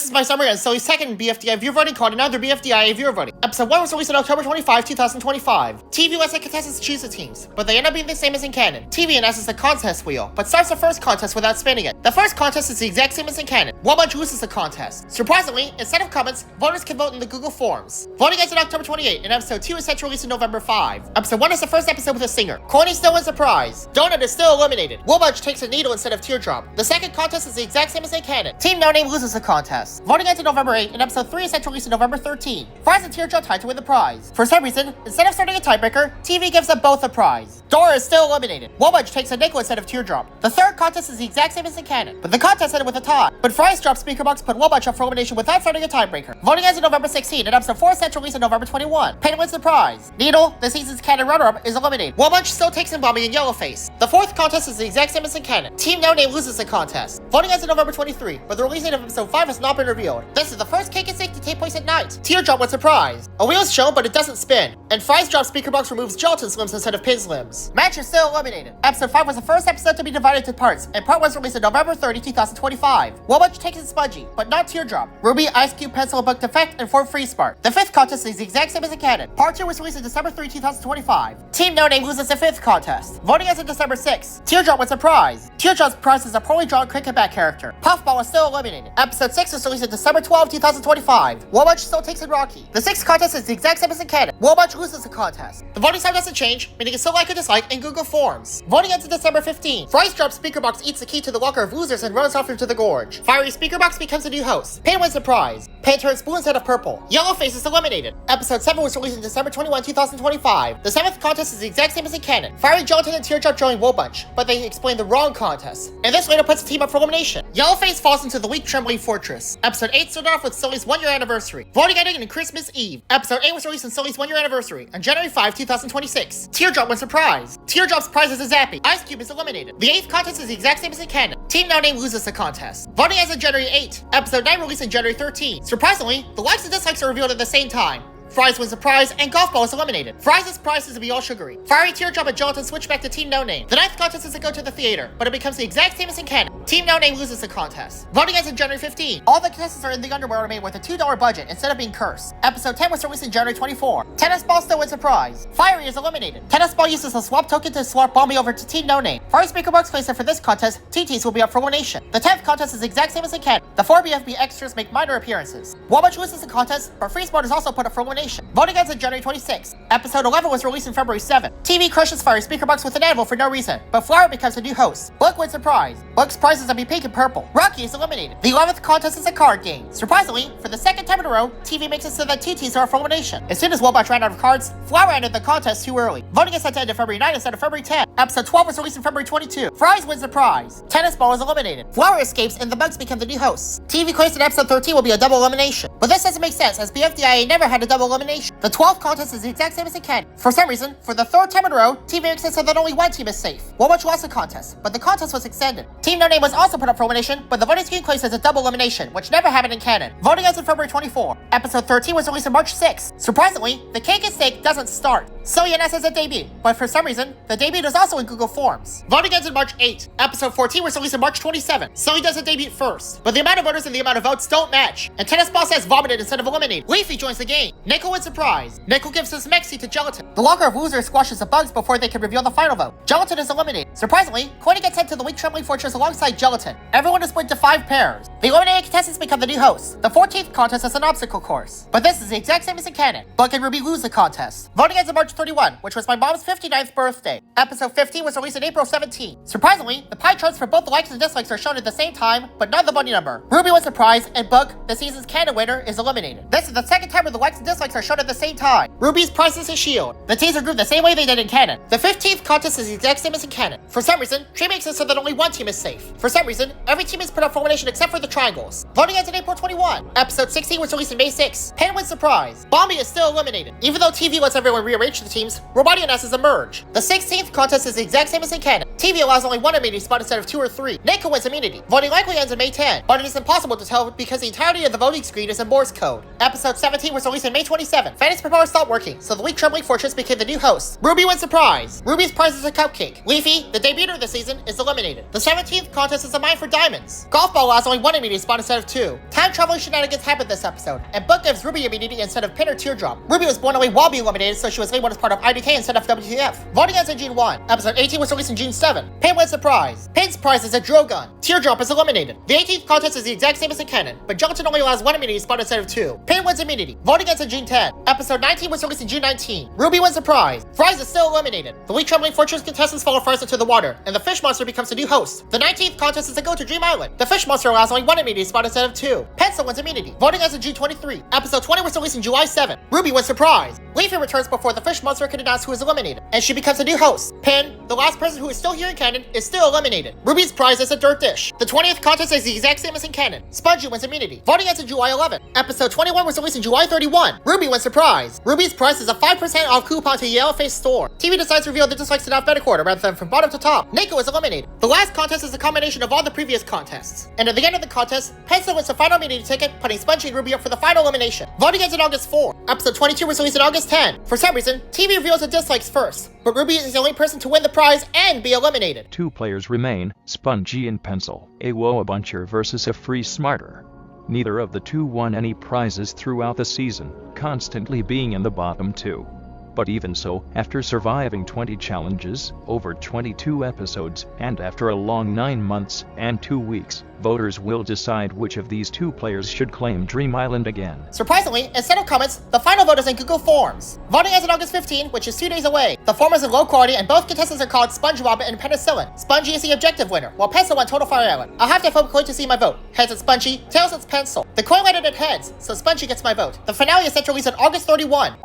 is my summary on Sully's second BFDI viewer voting called AnotherBfdiaViewerVoting. Episode 1 was released on October 25, 2025. TV lets the contestants choose the teams, but they end up being the same as in canon. TV announces the contest wheel, but starts the first contest without spinning it. The first contest is the exact same as in canon. One bunch loses the contest. Surprisingly, instead of comments, voters can vote in the Google Forms. Voting ends on October 28, and episode 2 is set to release on November 5. Episode 1 is the first episode with a singer. Courtney still wins the prize. Donut is still eliminated. Woolbudge takes a needle instead of teardrop. The second contest is the exact same as in canon. Team No Name loses the contest. Voting ends on November 8, and episode 3 is set to release on November 13. Fries and Teardrop tied to win the prize. For some reason, instead of starting a tiebreaker, TV gives them both a prize. Dora is still eliminated. Woolbudge takes a nickel instead of teardrop. The third contest is the exact same as in canon, but the contest ended with a tie. But Fries dropped Speaker Box put Woolbudge up for elimination without starting a tiebreaker. Voting ends on November 16, and episode 4 is set to release on November 21. Payne wins the prize. Needle, the season's canon runner-up, is eliminated. Woolbudge still takes in Bomby and Yellowface. The fourth contest is the exact same as in canon. Team No Name loses the contest. Voting ends on November 23, but the release date of episode 5 has not been revealed. This is the first cake and steak to take place at night. Teardrop wins a prize. A wheel is shown, but it doesn't spin. And Fries drop Speaker Box removes gelatin slims instead of pin slims. Match is still eliminated. Episode 5 was the first episode to be divided into parts, and part 1 was released on November 30, 2025. Woolbudge takes in Smudgy, but not Teardrop. Ruby, Ice Cube, Pencil, Book Defect, and Form Free Spark. The fifth contest is the exact same as in canon. Part 2 was released on December 3, 2025. Team No Name loses the fifth contest. Voting ends on December 6. Teardrop wins a prize. Teardrop's prize is a poorly drawn cricket bat character. Puffball is still eliminated. Episode 6 was released on December 12, 2025. Woolbudge still takes in Rocky. The sixth contest is the exact same as in canon. Woolbudge loses the contest. The voting time doesn't change, meaning it's still like or dislike in Google Forms. Voting ends on December 15. Fries drops Speaker Box, eats the key to the locker of losers, and runs off into the gorge. Fiery Speaker Box becomes a new host. Payne wins the prize. Payne turns blue instead of purple. Yellowface is eliminated. Episode 7 was released on December 21, 2025. The seventh contest is the exact same as in canon. Fiery Gelatin and Teardrop join Woolbudge, but they explain the wrong contest. And this later puts the team up for elimination. Yellowface falls into the weak trembling fortress. Episode 8 started off with Sully's 1-year anniversary. Voting ended on Christmas Eve. Episode 8 was released on Sully's 1-year anniversary on January 5, 2026. Teardrop wins a prize. Teardrop's prize is a Zappy. Ice Cube is eliminated. The eighth contest is the exact same as in canon. Team No Name loses the contest. Voting ends on January 8. Episode 9 released on January 13. Surprisingly, the likes and dislikes are revealed at the same time. Fries wins the prize, and Golf Ball is eliminated. Fries' prize is to be all sugary. Fiery Teardrop and Gelatin switch back to Team No Name. The ninth contest is to go to the theater, but it becomes the exact same as in canon. Team No Name loses the contest. Voting ends on January 15. All the contestants are in the underwear remain with a $2 budget instead of being cursed. Episode 10 was released in January 24. Tennis Ball still wins a prize. Fiery is eliminated. Tennis Ball uses a swap token to swap Bomby over to Team No Name. Fiery Speaker Box claims that for this contest, TTs will be up for elimination. The 10th contest is the exact same as in canon. The 4 BFB extras make minor appearances. Woolbudge loses the contest, but Freesport is also put up for elimination. Voting ends on January 26. Episode 11 was released on February 7. TV crushes Fiery Speaker Box with an anvil for no reason, but Flower becomes a new host. Book wins the prize. Book's prize is to be pink and purple. Rocky is eliminated. The 11th contest is a card game. Surprisingly, for the second time in a row, TV makes it so that TTs are for elimination. As soon as Woolbudge ran out of cards, Flower ended the contest too early. Voting is set to end on February 9 instead of February 10. Episode 12 was released on February 22. Fries wins the prize. Tennis Ball is eliminated. Flower escapes and the Bugs become the new hosts. TV claims that episode 13 will be a double elimination. But this doesn't make sense as BFDIA never had a double elimination. The 12th contest is the exact same as in canon. For some reason, for the third time in a row, TV makes it so that only one team is safe. Woolbudge lost the contest, but the contest was extended. Team No Name was also put up for elimination, but the voting screen claims as a double elimination, which never happened in canon. Voting ends on February 24. Episode 13 was released on March 6. Surprisingly, the cake and steak doesn't start. Sully announces a debut, but for some reason, the debut is also in Google Forms. Voting ends on March 8. Episode 14 was released on March 27. Sully does a debut first, but the amount of voters and the amount of votes don't match. And Tennis Ball says vomited instead of eliminated. Leafy joins the game. Nickel wins the prize. Nickel gives his Mexi to Gelatin. The locker of losers squashes the Bugs before they can reveal the final vote. Gelatin is eliminated. Surprisingly, Courtney gets sent to the weak trembling fortress alongside Gelatin. Everyone is split into 5 pairs. The eliminated contestants become the new hosts. The 14th contest is an obstacle course, but this is the exact same as in canon. Buck and Ruby lose the contest. Voting ends on March 31, which was my mom's 59th birthday. Episode 15 was released on April 17. Surprisingly, the pie charts for both the likes and dislikes are shown at the same time, but not the bunny number. Ruby wins the prize, and Buck, the season's canon winner, is eliminated. This is the second time where the likes and dislikes are shown at the same time. Ruby's prize is a shield. The teams are grouped the same way they did in canon. The 15th contest is the exact same as in canon. For some reason, Tree makes it so that only one team is safe. For some reason, every team is put up for elimination except for the triangles. Voting ends on April 21. Episode 16 was released on May 6. Payne wins the prize. Bomby is still eliminated. Even though TV lets everyone rearrange the teams, Robotti announces a merge. The 16th contest is the exact same as in canon. TV allows only one immunity spot instead of 2 or 3. Neko wins immunity. Voting likely ends on May 10, but it is impossible to tell because the entirety of the voting screen is in Morse code. Episode 17 was released on May 27. Fanny's propeller stopped working, so the weak trembling fortress became the new host. Ruby wins the prize. Ruby's prize is a cupcake. Leafy, the debuter this season, is eliminated. The 17th contest is a mine for diamonds. Golf ball allows only one immunity spot instead of 2. Time traveling shenanigans happened this episode, and Book gives Ruby immunity instead of Pin or Teardrop. Ruby was born away while being eliminated, so she was labeled as part of IDK instead of WTF. Voting ends on June 1. Episode 18 was released on June 7. Pin wins the prize. Pin's prize is a drill gun. Teardrop is eliminated. The 18th contest is the exact same as in canon, but Gelatin only allows one immunity spot instead of 2. Pin wins immunity. Voting ends on June 10. Episode 19 was released on June 19. Ruby wins the prize. Fries is still eliminated. The weak trembling fortress contestants follow Fries into the water, and the fish monster becomes the new host. The 19th contest is to go to Dream Island. The fish monster allows only one immunity spot instead of 2. Pencil wins immunity. Voting ends on June 23. Episode 20 was released on July 7. Ruby wins the prize. Leafy returns before the fish monster can announce who is eliminated, and she becomes the new host. Pin, the last person who is still here in canon, is still eliminated. Ruby's prize is a dirt dish. The 20th contest is the exact same as in canon. Spongy wins immunity. Voting ends on July 11. Episode 21 was released on July 31. Ruby wins the prize. Ruby's prize is a 5% off coupon to Yellowface store. TV decides to reveal the dislikes in alphabetical order rather than from bottom to top. Neko is eliminated. The last contest is a combination of all the previous contests. And at the end of the contest, Pencil wins the final immunity ticket, putting Spongy and Ruby up for the final elimination. Voting ends on August 4. Episode 22 was released on August 10. For some reason, TV reveals the dislikes first, but Ruby is the only person to win the prize and be eliminated. 2 players remain, Spongy and Pencil, a Woabuncher versus a Free Smarter. Neither of the two won any prizes throughout the season, constantly being in the bottom 2. But even so, after surviving 20 challenges, over 22 episodes, and after a long 9 months and 2 weeks, voters will decide which of these 2 players should claim Dream Island again. Surprisingly, instead of comments, the final vote is in Google Forms. Voting ends on August 15, which is 2 days away. The form is in low quality, and both contestants are called SpongeBob and Penicillin. Spongy is the objective winner, while Pencil won Total Fire Island. I'll have to flip a coin to see my vote. Heads it's Spongy, tails it's Pencil. The coin landed at heads, so Spongy gets my vote. The finale is set to release on August 31.